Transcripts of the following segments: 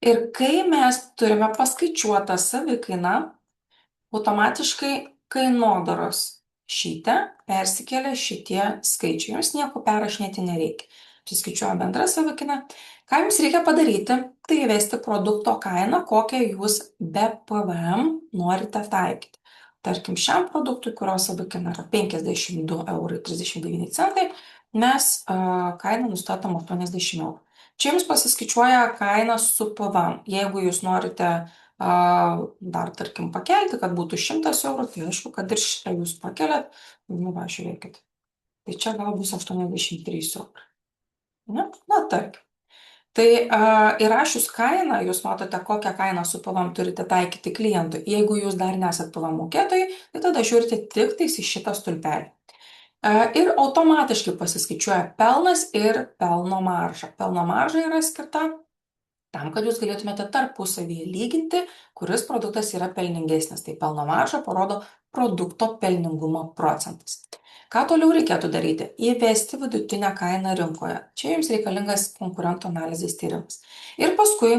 Ir kai mes turime paskaičiuotą savikainą, automatiškai kainodaros šyte persikelia šitie skaičiai. Jums nieko perrašinėti nereikia. Suskaičiuoja bendrą savikaina. Ką jums reikia padaryti, tai įvesti produkto kainą, kokią jūs be PVM norite taikyti. Tarkim, šiam produktui, kurio savikaina yra 52,39 €, mes kainą nustatom 80 €. Čia jums pasiskaičiuoja kainą su PVM. Jeigu jūs norite dar, tarkim, pakelti, kad būtų 100 €, tai aišku, kad ir šitą jūs pakeliat. Nu, va, žiūrėkit. Tai čia gal bus 83 €. Na, tarkim. Tai įrašius kainą, jūs matote, kokią kainą su PVM turite taikyti klientui. Jeigu jūs dar nesat PVM mokėtojai, tai tada žiūrite tik tais į šitą stulpelį. Ir automatiškai pasiskaičiuoja pelnas ir pelno marža. Pelno marža yra skirta tam, kad jūs galėtumėte tarpusavyje lyginti, kuris produktas yra pelningesnis. Tai pelno marža parodo produkto pelningumo procentas. Ką toliau reikėtų daryti? Įvesti vidutinę kainą rinkoje. Čia jums reikalingas konkurentų analizės tyrimas. Ir paskui,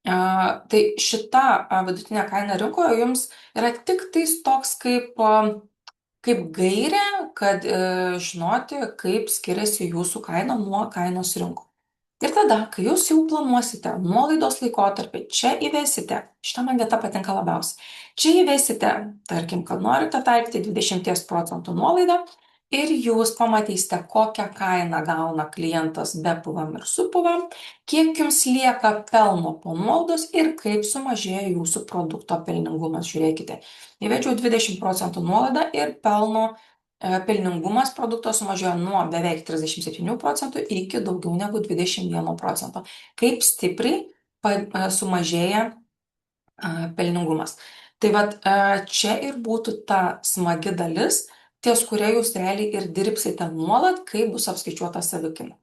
tai šita vidutinė kaina rinkoje jums yra tik tais toks kaip gairė, kad žinoti, kaip skiriasi jūsų kaina nuo kainos rinko. Ir tada, kai jūs jau planuosite nuolaidos laikotarpį, čia įvesite, šita man vieta patinka labiausiai, čia įvesite, tarkim, kad norite taikyti 20 procentų nuolaidą ir jūs pamatysite, kokią kainą gauna klientas be PVM ir su PVM, kiek jums lieka pelno po nuolaidos ir kaip sumažėja jūsų produkto pelningumas. Žiūrėkite, įvedžiau 20 procentų nuolaidą ir pelningumas produkto sumažėjo nuo beveik 37 procentų iki daugiau negu 21 procento. Kaip stipriai sumažėja pelningumas. Tai vat čia ir būtų ta smagi dalis, ties kuria jūs realiai ir dirbsite nuolat, kai bus apskaičiuota savikaina.